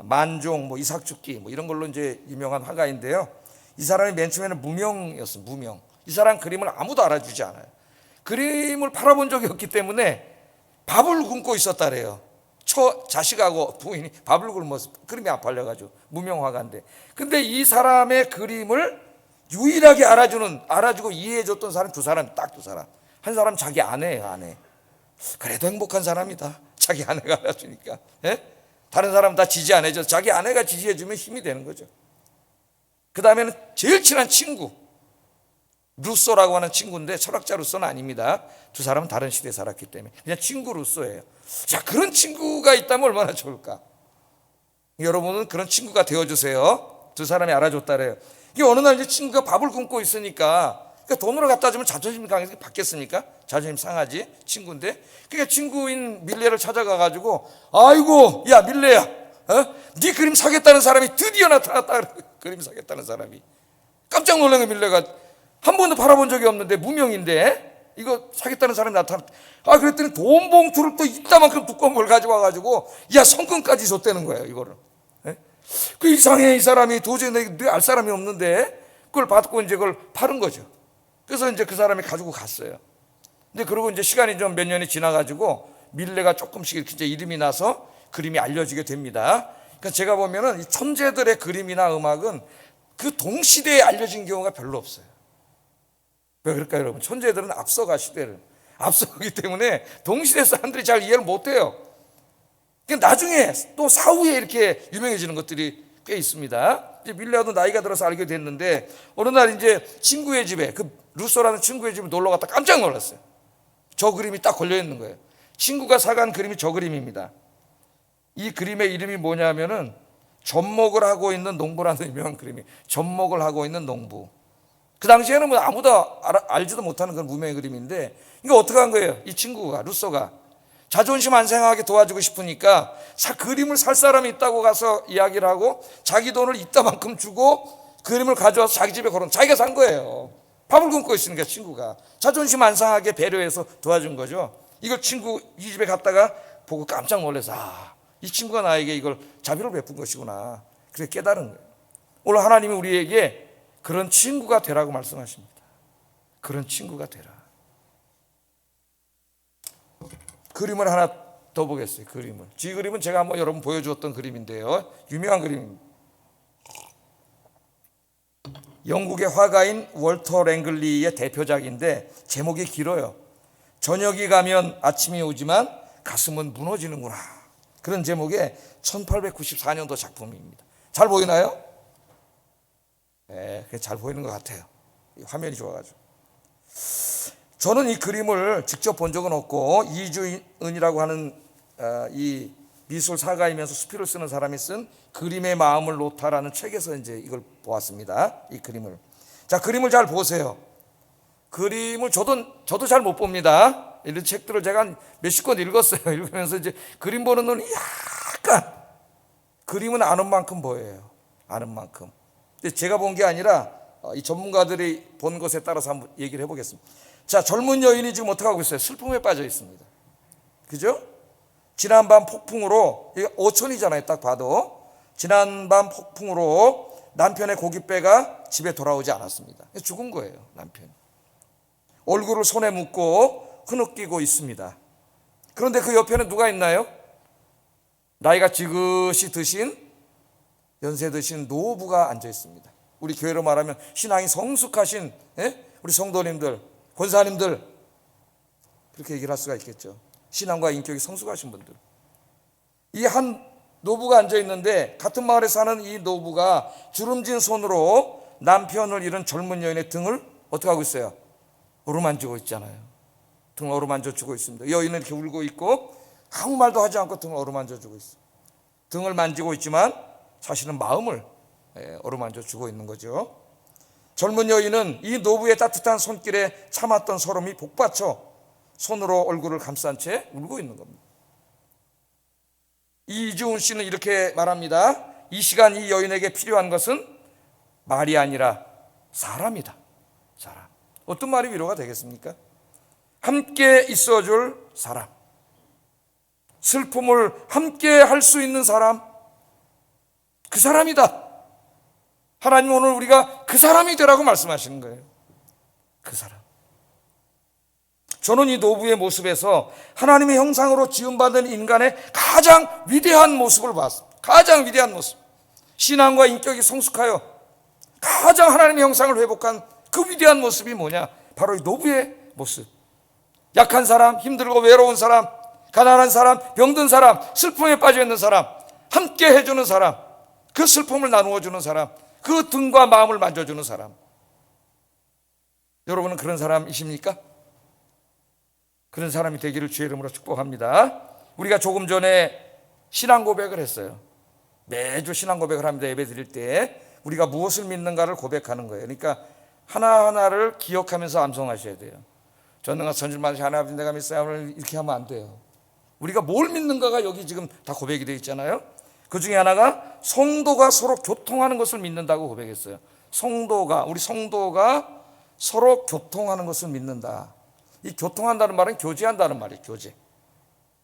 S1: 만종, 이삭죽기 이런 걸로 이제 유명한 화가인데요. 이 사람이 맨 처음에는 무명이었어요. 무명. 이 사람 그림을 아무도 알아주지 않아요. 그림을 팔아본 적이 없기 때문에 밥을 굶고 있었다래요. 자식하고 부인이 밥을 굶어서 그림이 안 팔려가지고 무명 화가인데, 근데 이 사람의 그림을 유일하게 알아주고 이해해줬던 사람 두 사람, 딱 두 사람. 한 사람 자기 아내예요. 아내. 그래도 행복한 사람이다. 자기 아내가 알아주니까. 다른 사람 다 지지 안 해줘. 자기 아내가 지지해주면 힘이 되는 거죠. 그 다음에는 제일 친한 친구, 루소라고 하는 친구인데 철학자 루소는 아닙니다. 두 사람은 다른 시대에 살았기 때문에 그냥 친구 루소예요. 자, 그런 친구가 있다면 얼마나 좋을까. 여러분은 그런 친구가 되어주세요. 두 사람이 알아줬다래요. 이게 어느 날 이제 친구가 밥을 굶고 있으니까, 그러니까 돈으로 갖다 주면 자존심이 강해서 받겠습니까? 자존심 상하지, 친구인데. 그러니까 친구인 밀레를 찾아가가지고, 아이고 야 밀레야, 네 그림 사겠다는 사람이 드디어 나타났다. 그림 사겠다는 사람이. 깜짝 놀란 거. 밀레가 한 번도 바라본 적이 없는데, 무명인데 이거 사겠다는 사람이 나타났다. 그랬더니 돈 봉투를 또 이따만큼 두꺼운 걸 가져와가지고 성금까지 줬다는 거예요. 이거를. 그 이상해. 이 사람이 도저히 내 알 사람이 없는데 그걸 받고 이제 그걸 파는 거죠. 그래서 이제 그 사람이 가지고 갔어요. 근데 그러고 이제 시간이 좀 몇 년이 지나가지고 밀레가 조금씩 이렇게 이름이 나서 그림이 알려지게 됩니다. 그러니까 제가 보면은 이 천재들의 그림이나 음악은 그 동시대에 알려진 경우가 별로 없어요. 왜 그럴까요, 여러분? 천재들은 앞서가 시대를 앞서가기 때문에 동시대 사람들이 잘 이해를 못해요. 나중에 또 사후에 이렇게 유명해지는 것들이 꽤 있습니다. 이제 밀레도 나이가 들어서 알게 됐는데, 어느 날 이제 친구의 집에, 그 루소라는 친구의 집에 놀러 갔다 깜짝 놀랐어요. 저 그림이 딱 걸려 있는 거예요. 친구가 사간 그림이 저 그림입니다. 이 그림의 이름이 뭐냐면은 접목을 하고 있는 농부라는 유명한 그림이. 접목을 하고 있는 농부. 그 당시에는 아무도 알지도 못하는 그런 무명의 그림인데, 이거 어떻게 한 거예요? 이 친구가, 루소가 자존심 안 상하게 도와주고 싶으니까 그림을 살 사람이 있다고 가서 이야기를 하고 자기 돈을 이따만큼 주고 그림을 가져와서 자기 집에 걸어놓은, 자기가 산 거예요. 밥을 굶고 있으니까 친구가 자존심 안 상하게 배려해서 도와준 거죠. 이걸 친구 이 집에 갔다가 보고 깜짝 놀라서, 이 친구가 나에게 이걸 자비를 베푼 것이구나. 그렇게 깨달은 거예요. 오늘 하나님이 우리에게 그런 친구가 되라고 말씀하십니다. 그런 친구가 되라. 그림을 하나 더 보겠어요. 그림을. 이 그림은 제가 한번 여러분 보여주었던 그림인데요. 유명한 그림입니다. 영국의 화가인 월터 랭글리의 대표작인데 제목이 길어요. 저녁이 가면 아침이 오지만 가슴은 무너지는구나. 그런 제목의 1894년도 작품입니다. 잘 보이나요? 네, 잘 보이는 것 같아요. 화면이 좋아가지고. 저는 이 그림을 직접 본 적은 없고, 이주은이라고 하는 이 미술 사가이면서 수필을 쓰는 사람이 쓴 그림의 마음을 놓다라는 책에서 이제 이걸 보았습니다. 이 그림을. 자, 그림을 잘 보세요. 그림을 저도 잘 못 봅니다. 이런 책들을 제가 한 몇십 권 읽었어요. 읽으면서 이제 그림 보는 눈이 약간, 그림은 아는 만큼 보여요. 아는 만큼. 근데 제가 본 게 아니라 이 전문가들이 본 것에 따라서 한번 얘기를 해보겠습니다. 자, 젊은 여인이 지금 어떻게 하고 있어요? 슬픔에 빠져 있습니다. 그죠? 지난밤 폭풍으로, 이게 어촌이잖아요. 딱 봐도. 지난밤 폭풍으로 남편의 고깃배가 집에 돌아오지 않았습니다. 죽은 거예요, 남편이. 얼굴을 손에 묻고 흐느끼고 있습니다. 그런데 그 옆에는 누가 있나요? 나이가 지긋이 드신, 연세 드신 노부가 앉아 있습니다. 우리 교회로 말하면 신앙이 성숙하신 우리 성도님들, 권사님들, 그렇게 얘기를 할 수가 있겠죠. 신앙과 인격이 성숙하신 분들. 이 한 노부가 앉아 있는데 같은 마을에 사는 이 노부가 주름진 손으로 남편을 잃은 젊은 여인의 등을 어떻게 하고 있어요? 어루만지고 있잖아요. 등을 어루만져 주고 있습니다. 여인은 이렇게 울고 있고 아무 말도 하지 않고 등을 어루만져 주고 있어요. 등을 만지고 있지만 사실은 마음을 어루만져 주고 있는 거죠. 젊은 여인은 이 노부의 따뜻한 손길에 참았던 서름이 복받쳐 손으로 얼굴을 감싼 채 울고 있는 겁니다. 이주훈 씨는 이렇게 말합니다. 이 시간 이 여인에게 필요한 것은 말이 아니라 사람이다. 사람. 어떤 말이 위로가 되겠습니까? 함께 있어줄 사람, 슬픔을 함께 할 수 있는 사람, 그 사람이다. 하나님 오늘 우리가 그 사람이 되라고 말씀하시는 거예요. 그 사람. 저는 이 노부의 모습에서 하나님의 형상으로 지음받은 인간의 가장 위대한 모습을 봤습니다. 가장 위대한 모습. 신앙과 인격이 성숙하여 가장 하나님의 형상을 회복한 그 위대한 모습이 뭐냐? 바로 이 노부의 모습. 약한 사람, 힘들고 외로운 사람, 가난한 사람, 병든 사람, 슬픔에 빠져있는 사람, 함께 해주는 사람, 그 슬픔을 나누어주는 사람, 그 등과 마음을 만져주는 사람. 여러분은 그런 사람이십니까? 그런 사람이 되기를 주의 이름으로 축복합니다. 우리가 조금 전에 신앙 고백을 했어요. 매주 신앙 고백을 합니다. 예배 드릴 때 우리가 무엇을 믿는가를 고백하는 거예요. 그러니까 하나하나를 기억하면서 암송하셔야 돼요. 전능한 선질만하신 하나님 내가 믿사오니 이렇게 하면 안 돼요. 우리가 뭘 믿는가가 여기 지금 다 고백이 되어 있잖아요. 그 중에 하나가 성도가 서로 교통하는 것을 믿는다고 고백했어요. 우리 성도가 서로 교통하는 것을 믿는다. 이 교통한다는 말은 교제한다는 말이에요. 교제.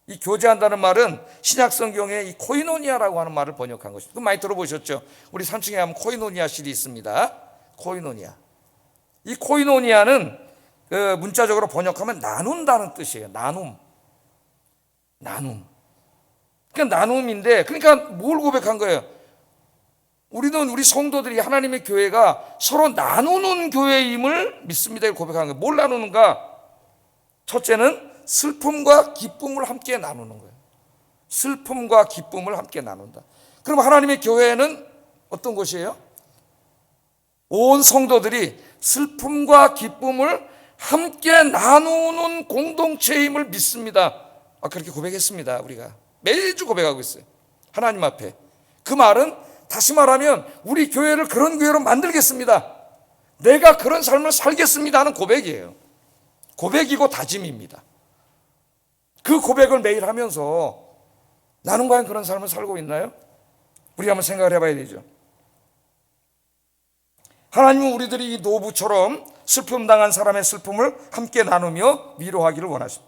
S1: 이 교제한다는 말은 신약 성경에 이 코이노니아라고 하는 말을 번역한 것입니다. 그거 많이 들어보셨죠? 우리 3층에 하면 코이노니아실이 있습니다. 코이노니아. 이 코이노니아는 문자적으로 번역하면 나눈다는 뜻이에요. 나눔. 그러니까 나눔인데, 그러니까 뭘 고백한 거예요? 우리는 우리 성도들이 하나님의 교회가 서로 나누는 교회임을 믿습니다. 고백한 거예요. 뭘 나누는가? 첫째는 슬픔과 기쁨을 함께 나누는 거예요. 슬픔과 기쁨을 함께 나눈다. 그럼 하나님의 교회는 어떤 곳이에요? 온 성도들이 슬픔과 기쁨을 함께 나누는 공동체임을 믿습니다. 그렇게 고백했습니다. 우리가 매주 고백하고 있어요. 하나님 앞에. 그 말은 다시 말하면 우리 교회를 그런 교회로 만들겠습니다. 내가 그런 삶을 살겠습니다 하는 고백이에요. 고백이고 다짐입니다. 그 고백을 매일 하면서 나는 과연 그런 삶을 살고 있나요? 우리 한번 생각을 해봐야 되죠. 하나님은 우리들이 이 노부처럼 슬픔 당한 사람의 슬픔을 함께 나누며 위로하기를 원하십니다.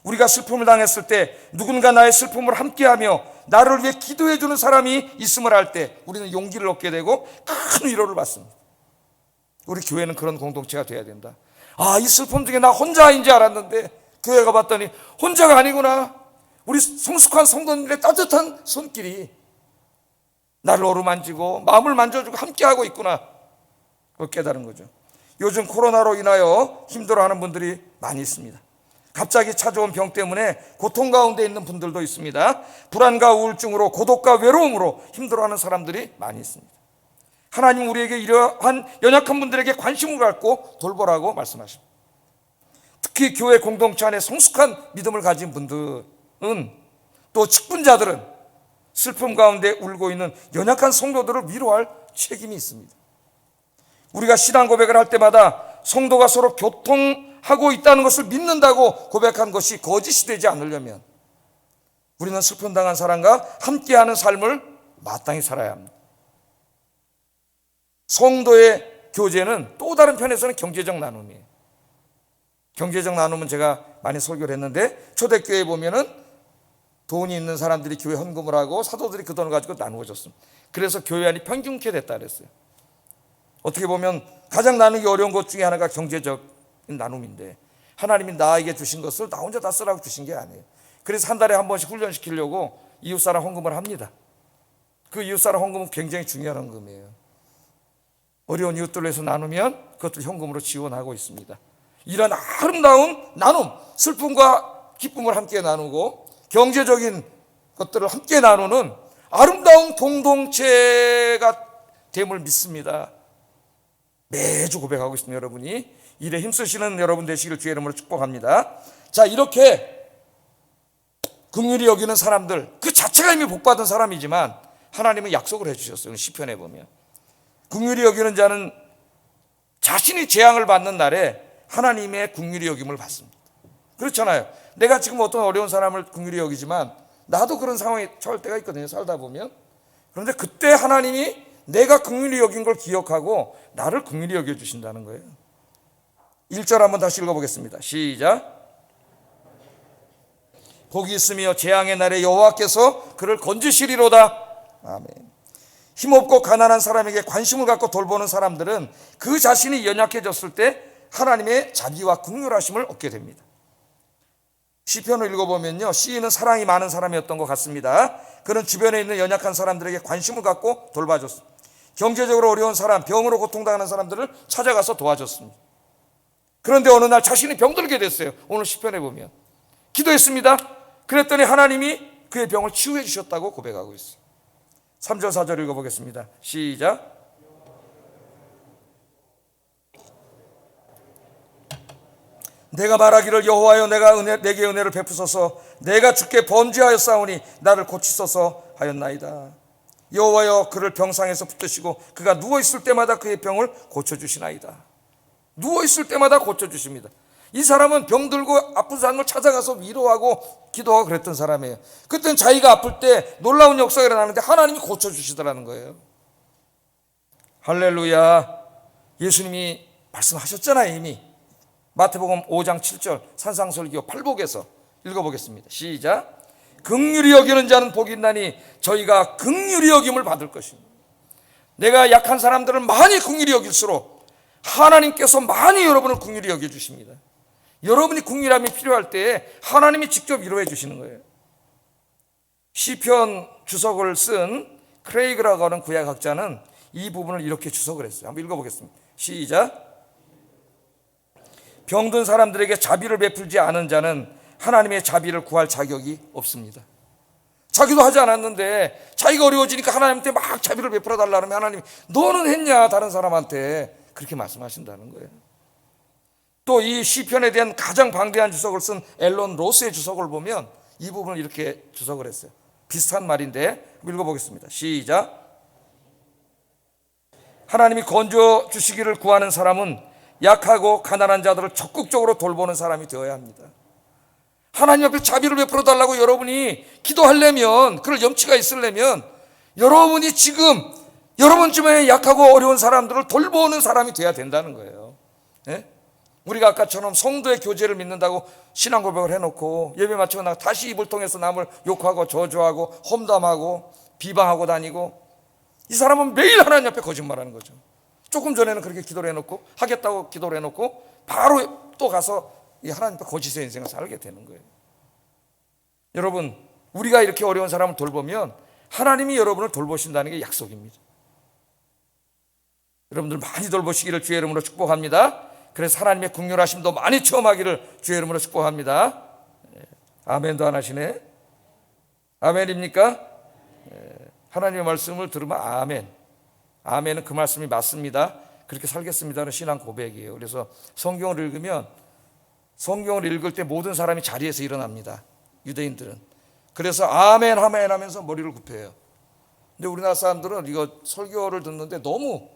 S1: 우리가 슬픔을 당했을 때 누군가 나의 슬픔을 함께하며 나를 위해 기도해 주는 사람이 있음을 알 때 우리는 용기를 얻게 되고 큰 위로를 받습니다. 우리 교회는 그런 공동체가 되어야 된다. 이 슬픔 중에 나 혼자인 줄 알았는데 교회 가봤더니 혼자가 아니구나. 우리 성숙한 성도님들의 따뜻한 손길이 나를 어루만지고 마음을 만져주고 함께하고 있구나. 그걸 깨달은 거죠. 요즘 코로나로 인하여 힘들어하는 분들이 많이 있습니다. 갑자기 찾아온 병 때문에 고통 가운데 있는 분들도 있습니다. 불안과 우울증으로 고독과 외로움으로 힘들어하는 사람들이 많이 있습니다. 하나님 우리에게 이러한 연약한 분들에게 관심을 갖고 돌보라고 말씀하십니다. 특히 교회 공동체 안에 성숙한 믿음을 가진 분들은 또 직분자들은 슬픔 가운데 울고 있는 연약한 성도들을 위로할 책임이 있습니다. 우리가 신앙 고백을 할 때마다 성도가 서로 교통하고 있다는 것을 믿는다고 고백한 것이 거짓이 되지 않으려면 우리는 슬픔 당한 사람과 함께하는 삶을 마땅히 살아야 합니다. 성도의 교제는 또 다른 편에서는 경제적 나눔이에요. 경제적 나눔은 제가 많이 설교를 했는데 초대교회에 보면은 돈이 있는 사람들이 교회 헌금을 하고 사도들이 그 돈을 가지고 나누어 줬습니다. 그래서 교회 안이 평균케 됐다 그랬어요. 어떻게 보면 가장 나누기 어려운 것 중에 하나가 경제적 나눔인데 하나님이 나에게 주신 것을 나 혼자 다 쓰라고 주신 게 아니에요. 그래서 한 달에 한 번씩 훈련시키려고 이웃사람 헌금을 합니다. 그 이웃사람 헌금은 굉장히 중요한 헌금이에요. 어려운 이웃들을 위해서 나누면 그것들 현금으로 지원하고 있습니다. 이런 아름다운 나눔, 슬픔과 기쁨을 함께 나누고 경제적인 것들을 함께 나누는 아름다운 공동체가 됨을 믿습니다. 매주 고백하고 있습니다. 여러분이 일에 힘쓰시는 여러분 되시길 주의 이름으로 축복합니다. 자, 이렇게 긍휼히 여기는 사람들, 그 자체가 이미 복받은 사람이지만 하나님은 약속을 해주셨어요. 시편에 보면 긍휼히 여기는 자는 자신이 재앙을 받는 날에 하나님의 긍휼히 여김을 받습니다. 그렇잖아요. 내가 지금 어떤 어려운 사람을 긍휼히 여기지만 나도 그런 상황에 처할 때가 있거든요. 살다 보면. 그런데 그때 하나님이 내가 긍휼히 여긴 걸 기억하고 나를 긍휼히 여겨주신다는 거예요. 1절 한번 다시 읽어보겠습니다. 시작. 복이 있으며 재앙의 날에 여호와께서 그를 건지시리로다. 아멘. 힘없고 가난한 사람에게 관심을 갖고 돌보는 사람들은 그 자신이 연약해졌을 때 하나님의 자비와 긍휼하심을 얻게 됩니다. 시편을 읽어보면요, 시인은 사랑이 많은 사람이었던 것 같습니다. 그는 주변에 있는 연약한 사람들에게 관심을 갖고 돌봐줬습니다. 경제적으로 어려운 사람, 병으로 고통당하는 사람들을 찾아가서 도와줬습니다. 그런데 어느 날 자신이 병들게 됐어요. 오늘 시편에 보면 기도했습니다. 그랬더니 하나님이 그의 병을 치유해 주셨다고 고백하고 있어요. 3절 4절 읽어보겠습니다. 시작. 내가 말하기를 여호와여 내게 은혜를 베푸소서. 내가 주께 범죄하였사오니 나를 고치소서 하였나이다. 여호와여 그를 병상에서 붙드시고 그가 누워있을 때마다 그의 병을 고쳐주시나이다. 누워있을 때마다 고쳐주십니다. 이 사람은 병들고 아픈 사람을 찾아가서 위로하고 기도하고 그랬던 사람이에요. 그때는 자기가 아플 때 놀라운 역사가 일어나는데 하나님이 고쳐주시더라는 거예요. 할렐루야. 예수님이 말씀하셨잖아요. 이미 마태복음 5장 7절 산상설교 8복에서 읽어보겠습니다. 시작. 긍휼히 여기는 자는 복이 있나니 저희가 긍휼히 여김을 받을 것입니다. 내가 약한 사람들을 많이 긍휼히 여길수록 하나님께서 많이 여러분을 긍휼히 여겨주십니다. 여러분이 긍휼함이 필요할 때 하나님이 직접 위로해 주시는 거예요. 시편 주석을 쓴 크레이그라고 하는 구약학자는 이 부분을 이렇게 주석을 했어요. 한번 읽어보겠습니다. 시작. 병든 사람들에게 자비를 베풀지 않은 자는 하나님의 자비를 구할 자격이 없습니다. 자기도 하지 않았는데 자기가 어려워지니까 하나님한테 막 자비를 베풀어 달라면 하나님이 너는 했냐 다른 사람한테 그렇게 말씀하신다는 거예요. 또 이 시편에 대한 가장 방대한 주석을 쓴 앨런 로스의 주석을 보면 이 부분을 이렇게 주석을 했어요. 비슷한 말인데 읽어보겠습니다. 시작. 하나님이 건져 주시기를 구하는 사람은 약하고 가난한 자들을 적극적으로 돌보는 사람이 되어야 합니다. 하나님 앞에 자비를 베풀어 달라고 여러분이 기도하려면, 그럴 염치가 있으려면 여러분이 지금 여러분 주변에 약하고 어려운 사람들을 돌보는 사람이 돼야 된다는 거예요. 네? 우리가 아까처럼 성도의 교제를 믿는다고 신앙 고백을 해놓고 예배 마치고 나가 다시 입을 통해서 남을 욕하고 저주하고 험담하고 비방하고 다니고, 이 사람은 매일 하나님 앞에 거짓말하는 거죠. 조금 전에는 그렇게 기도를 해놓고 하겠다고 기도를 해놓고 바로 또 가서 이 하나님 앞에 거짓의 인생을 살게 되는 거예요. 여러분, 우리가 이렇게 어려운 사람을 돌보면 하나님이 여러분을 돌보신다는 게 약속입니다. 여러분들 많이 돌보시기를 주의 이름으로 축복합니다. 그래서 하나님의 긍휼하심도 많이 체험하기를 주의 이름으로 축복합니다. 아멘도 안 하시네. 아멘입니까? 하나님의 말씀을 들으면 아멘. 아멘은 그 말씀이 맞습니다. 그렇게 살겠습니다는 신앙 고백이에요. 그래서 성경을 읽으면 성경을 읽을 때 모든 사람이 자리에서 일어납니다. 유대인들은. 그래서 아멘 아멘 하면서 머리를 굽혀요. 근데 우리나라 사람들은 이거 설교를 듣는데 너무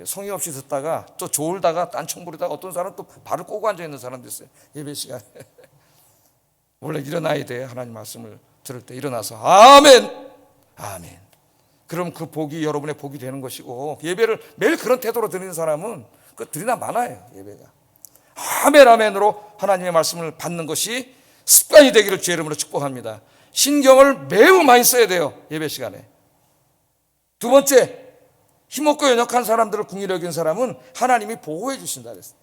S1: 성의 없이 듣다가 또 졸다가 딴청 부리다가 어떤 사람은 또 발을 꼬고 앉아있는 사람도 있어요. 예배 시간에. 원래 일어나야 돼. 하나님 말씀을 들을 때 일어나서 아멘 아멘. 그럼 그 복이 여러분의 복이 되는 것이고, 예배를 매일 그런 태도로 드리는 사람은 그 들이나 많아요. 예배가 아멘 아멘으로 하나님의 말씀을 받는 것이 습관이 되기를 주의 이름으로 축복합니다. 신경을 매우 많이 써야 돼요. 예배 시간에. 두 번째, 힘없고 연약한 사람들을 긍휼히 여긴 사람은 하나님이 보호해 주신다 그랬어요.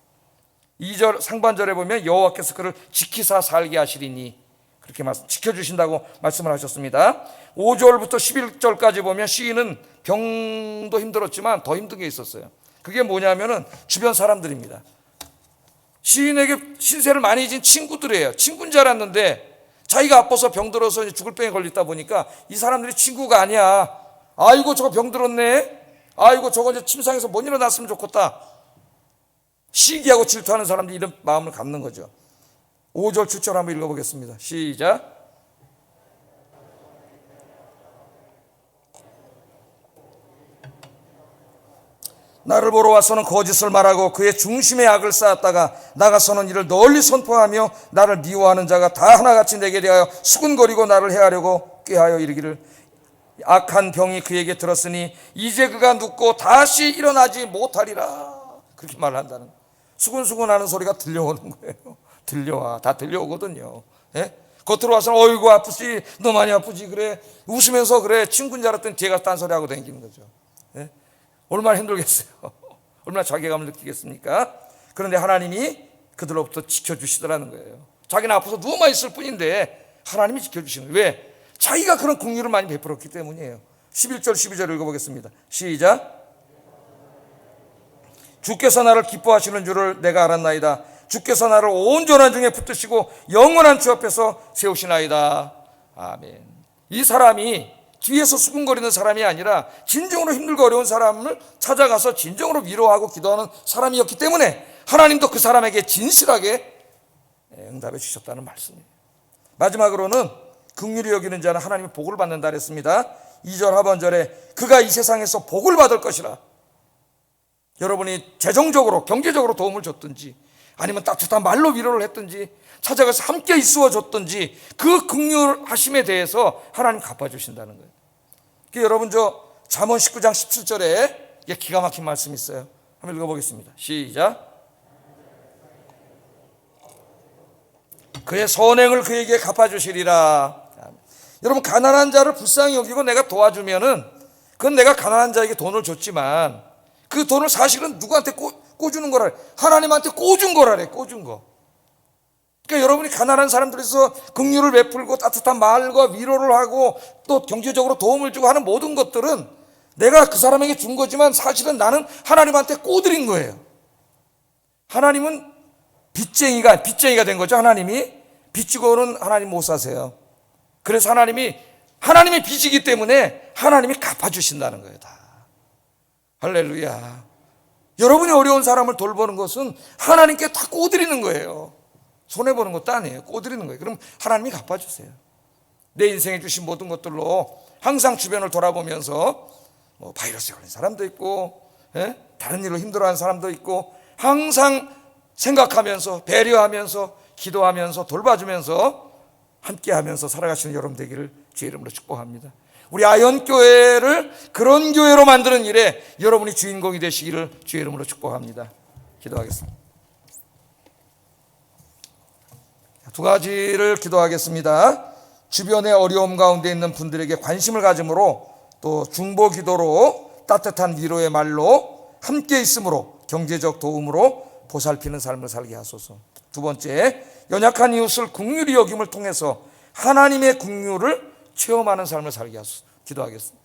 S1: 2절 상반절에 보면 여호와께서 그를 지키사 살게 하시리니 그렇게 지켜주신다고 말씀을 하셨습니다. 5절부터 11절까지 보면 시인은 병도 힘들었지만 더 힘든 게 있었어요. 그게 뭐냐면은 주변 사람들입니다. 시인에게 신세를 많이 진 친구들이에요. 친구인 줄 알았는데 자기가 아파서 병들어서 죽을 병에 걸렸다 보니까 이 사람들이 친구가 아니야. 아이고 저거 병들었네. 아이고 저거 이제 침상에서 못 일어났으면 좋겠다. 시기하고 질투하는 사람들이 이런 마음을 갖는 거죠. 5절 7절 한번 읽어보겠습니다. 시작. 나를 보러 와서는 거짓을 말하고 그의 중심에 악을 쌓았다가 나가서는 이를 널리 선포하며 나를 미워하는 자가 다 하나같이 내게 대하여 수군거리고 나를 해하려고 꾀하여 이르기를 악한 병이 그에게 들었으니 이제 그가 눕고 다시 일어나지 못하리라. 그렇게 말한다는 거예요. 수군수군하는 소리가 들려오는 거예요. 들려와. 다 들려오거든요. 예? 겉으로 와서는 어이구 아프지, 너 많이 아프지, 그래 웃으면서 그래 친구인 줄 알았더니 뒤에 가서 딴소리하고 다니는 거죠. 예? 얼마나 힘들겠어요. 얼마나 자괴감을 느끼겠습니까? 그런데 하나님이 그들로부터 지켜주시더라는 거예요. 자기는 아파서 누워만 있을 뿐인데 하나님이 지켜주시는 거예요. 왜? 자기가 그런 긍휼을 많이 베풀었기 때문이에요. 11절 12절 읽어보겠습니다. 시작. 주께서 나를 기뻐하시는 줄을 내가 알았나이다. 주께서 나를 온전한 중에 붙드시고 영원한 주 앞에서 세우시나이다. 아멘. 이 사람이 뒤에서 수군거리는 사람이 아니라 진정으로 힘들고 어려운 사람을 찾아가서 진정으로 위로하고 기도하는 사람이었기 때문에 하나님도 그 사람에게 진실하게 응답해 주셨다는 말씀이에요. 마지막으로는 긍휼히 여기는 자는 하나님의 복을 받는다 그랬습니다. 2절 하반절에 그가 이 세상에서 복을 받을 것이라. 여러분이 재정적으로 경제적으로 도움을 줬든지 아니면 따뜻한 말로 위로를 했든지 찾아가서 함께 있어 줬든지 그 긍휼하심에 대해서 하나님 갚아주신다는 거예요. 여러분 저 잠언 19장 17절에 기가 막힌 말씀이 있어요. 한번 읽어보겠습니다. 시작. 그의 선행을 그에게 갚아주시리라. 여러분 가난한 자를 불쌍히 여기고 내가 도와주면은 그건 내가 가난한 자에게 돈을 줬지만 그 돈을 사실은 누구한테 꿔주는 거라. 하나님한테 꿔준 거라래. 꿔준 거. 그러니까 여러분이 가난한 사람들에서 긍휼을 베풀고 따뜻한 말과 위로를 하고 또 경제적으로 도움을 주고 하는 모든 것들은 내가 그 사람에게 준 거지만 사실은 나는 하나님한테 꿔드린 거예요. 하나님은 빚쟁이가 된 거죠. 하나님이 빚지고는 하나님 못 사세요. 그래서 하나님이 빚이기 때문에 하나님이 갚아주신다는 거예요. 다. 할렐루야. 여러분이 어려운 사람을 돌보는 것은 하나님께 다 꿔드리는 거예요. 손해보는 것도 아니에요. 꿔드리는 거예요. 그럼 하나님이 갚아주세요. 내 인생에 주신 모든 것들로 항상 주변을 돌아보면서 바이러스에 걸린 사람도 있고 다른 일로 힘들어하는 사람도 있고 항상 생각하면서 배려하면서 기도하면서 돌봐주면서 함께하면서 살아가시는 여러분 되기를 주의 이름으로 축복합니다. 우리 아현교회를 그런 교회로 만드는 일에 여러분이 주인공이 되시기를 주의 이름으로 축복합니다. 기도하겠습니다. 두 가지를 기도하겠습니다. 주변의 어려움 가운데 있는 분들에게 관심을 가짐으로 또 중보 기도로 따뜻한 위로의 말로 함께 있음으로 경제적 도움으로 보살피는 삶을 살게 하소서. 두 번째, 연약한 이웃을 긍휼히 여김을 통해서 하나님의 긍휼을 체험하는 삶을 살게 하소서. 기도하겠습니다.